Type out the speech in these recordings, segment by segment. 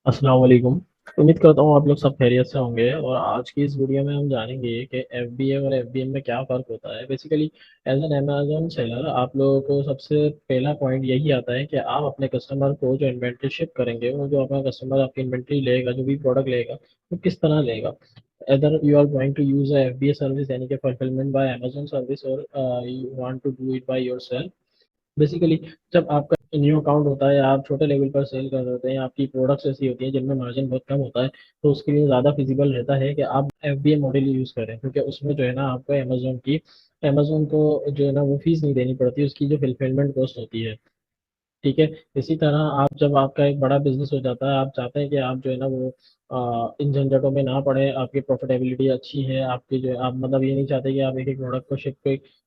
अस्सलाम वालेकुम। उम्मीद करता हूँ आप लोग सब खैरियत से होंगे। और आज की इस वीडियो में हम जानेंगे कि एफबीए और एफबीएम में क्या फ़र्क होता है। Basically as an Amazon seller आप लोगों को सबसे पहला पॉइंट यही आता है कि आप अपने कस्टमर को जो इन्वेंट्री शिप करेंगे, वो जो अपना कस्टमर आपकी इन्वेंट्री लेगा, जो भी प्रोडक्ट लेगा, वो किस तरह लेगा। Other you are going to use FBA service यानी कि फुलफिलमेंट बाय अमेजोन सर्विस, और you want to do it by your. Basically जब आपका न्यू अकाउंट होता है, आप छोटे लेवल पर सेल कर रहे होते हैं, आपकी प्रोडक्ट्स ऐसी होती हैं जिनमें मार्जिन बहुत कम होता है, तो उसके लिए ज़्यादा फिजिबल रहता है कि आप एफबीए मॉडल यूज़ करें, क्योंकि उसमें जो है ना आपको अमेजोन को जो है ना वो फीस नहीं देनी पड़ती, उसकी जो फिलफिलमेंट कॉस्ट होती है। ठीक है। इसी तरह आप जब आपका एक बड़ा बिजनेस हो जाता है, आप चाहते हैं कि आप जो है ना वो इन झंझटों में ना पड़े, आपकी प्रॉफिटेबिलिटी अच्छी है, आपकी जो है आप मतलब ये नहीं चाहते कि आप एक एक प्रोडक्ट को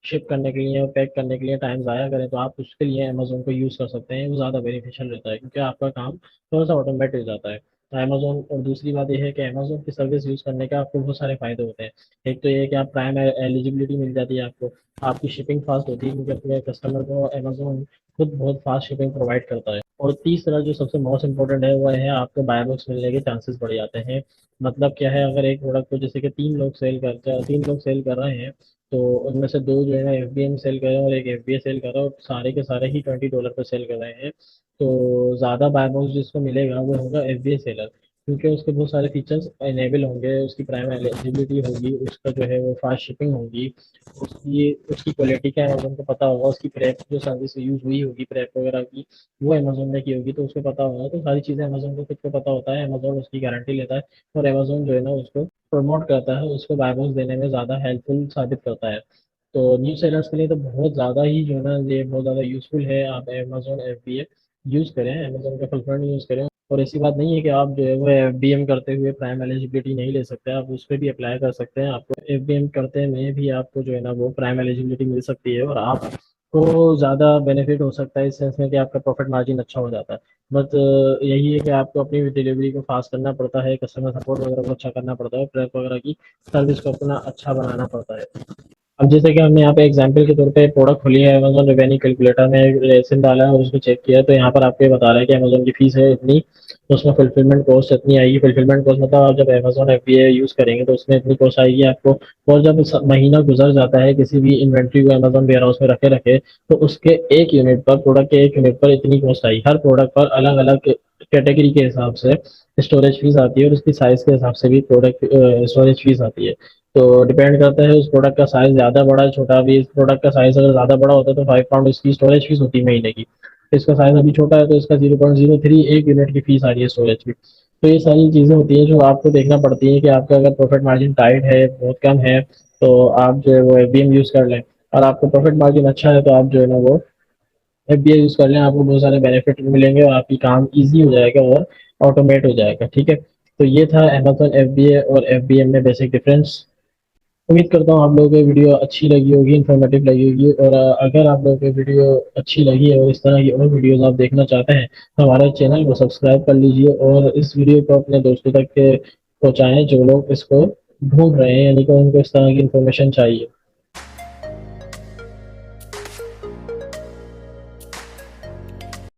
शिप करने के लिए और पैक करने के लिए टाइम ज़ाया करें, तो आप उसके लिए अमेजोन को यूज़ कर सकते हैं। वो ज़्यादा बेनिफिशियल रहता है क्योंकि आपका काम थोड़ा सा ऑटोमेट हो जाता है अमेजोन। और दूसरी बात यह है कि अमेजोन की सर्विस यूज़ करने का आपको बहुत सारे फायदे होते हैं। एक तो ये है कि आप प्राइम एलिजिबिलिटी मिल जाती है आपको, आपकी शिपिंग फास्ट होती है क्योंकि अपने कस्टमर को अमेजोन खुद बहुत फास्ट शिपिंग प्रोवाइड करता है। और तीसरा जो सबसे मोस्ट इम्पोर्टेंट है वो है आपको बाय बॉक्स मिलने के चांसेस बढ़ जाते हैं। मतलब क्या है, अगर एक प्रोडक्ट को जैसे कि तीन लोग सेल कर रहे हैं, तो उनमें से दो जो है ना एफबीएम सेल कर रहे हैं और एक एफबीए सेल कर रहा है, और सारे के सारे ही $20 पे सेल कर रहे हैं, तो ज़्यादा बाय बॉक्स जिसको मिलेगा वो होगा एफबीए सेलर, क्योंकि उसके बहुत सारे फीचर्स इनेबल होंगे, उसकी प्राइम एलिजिबिलिटी होगी, उसका जो है वो फास्ट शिपिंग होगी, उसकी उसकी क्वालिटी क्या है अमेजोन को पता होगा, उसकी प्रेप जो सर्विस यूज हुई होगी प्रेप वगैरह की, वो अमेजोन ने की होगी तो उसको पता होगा। तो सारी चीज़ें अमेजोन को खुद को पता होता है, अमेजोन उसकी गारंटी लेता है, और अमेजोन जो है ना उसको प्रमोट करता है, उसको बायबॉक्स देने में ज़्यादा हेल्पफुल साबित करता है। तो न्यू सेलर्स के लिए तो बहुत ज़्यादा ही जो है ना ये बहुत ज़्यादा यूजफुल है। आप अमेजोन एफबीए यूज़ करें, अमेजोन का फुलफ्रंट यूज़ करें। और ऐसी बात नहीं है कि आप जो है वो एफबीएम करते हुए प्राइम एलिजिबिलिटी नहीं ले सकते, आप उस पर भी अप्लाई कर सकते हैं। आपको एफबीएम करते में भी आपको जो है ना वो प्राइम एलिजिबिलिटी मिल सकती है, और आपको ज़्यादा बेनिफिट हो सकता है इस सेंस में कि आपका प्रॉफिट मार्जिन अच्छा हो जाता है। बट यही है कि आपको अपनी डिलीवरी को फास्ट करना पड़ता है, कस्टमर सपोर्ट वगैरह को अच्छा करना पड़ता है, प्रेप वगैरह की सर्विस को अपना अच्छा बनाना पड़ता है। अब जैसे कि हमने यहाँ पे एग्जांपल के तौर पे प्रोडक्ट खोली है, अमेजोन रेवेन्यू कैलकुलेटर में लेसन डाला है और उसको चेक किया है, तो यहाँ पर आपको ये बता रहा है कि अमेजोन की फीस है इतनी, तो उसमें फुलफिलमेंट कॉस्ट इतनी आएगी। फुलफिलमेंट कॉस्ट मतलब आप जब अमेजोन एफबीए यूज़ करेंगे तो उसमें इतनी कॉस्ट आएगी आपको। और जब महीना गुजर जाता है किसी भी इन्वेंट्री को अमेजोन वेयर हाउस में रखे रखे, तो उसके एक यूनिट पर, प्रोडक्ट के एक यूनिट पर इतनी कॉस्ट आई। हर प्रोडक्ट पर अलग अलग कैटेगरी के हिसाब से स्टोरेज फीस आती है, और उसकी साइज के हिसाब से भी प्रोडक्ट स्टोरेज फीस आती है। तो डिपेंड करता है उस प्रोडक्ट का साइज ज़्यादा बड़ा छोटा भी। इस प्रोडक्ट का साइज अगर ज़्यादा बड़ा होता है तो £5 इसकी स्टोरेज फीस होती है महीने की। इसका साइज अभी छोटा है तो इसका 0.03 एक यूनिट की फीस आ रही है स्टोरेज की। तो ये सारी चीज़ें होती हैं जो आपको देखना पड़ती है कि आपका अगर प्रॉफिट मार्जिन टाइट है, बहुत कम है, तो आप जो है वो एफबीएम यूज़ कर लें। और आपको प्रॉफिट मार्जिन अच्छा है तो आप जो है ना वो एफबीआई यूज़ कर लें, आपको बहुत सारे बेनिफिट मिलेंगे और आपकी काम ईजी हो जाएगा और ऑटोमेट हो जाएगा। ठीक है। तो ये था अमेजन एफबीए और एफबीएम में बेसिक डिफरेंस। उम्मीद करता हूँ आप लोगों को वीडियो अच्छी लगी होगी, इन्फॉर्मेटिव लगी होगी। और अगर आप लोगों को वीडियो अच्छी लगी है और इस तरह की और वीडियोस आप देखना चाहते हैं, तो हमारे चैनल को सब्सक्राइब कर लीजिए और इस वीडियो को अपने दोस्तों तक पहुँचाएं जो लोग इसको ढूंढ रहे हैं, यानी कि उनको इस तरह की इन्फॉर्मेशन चाहिए।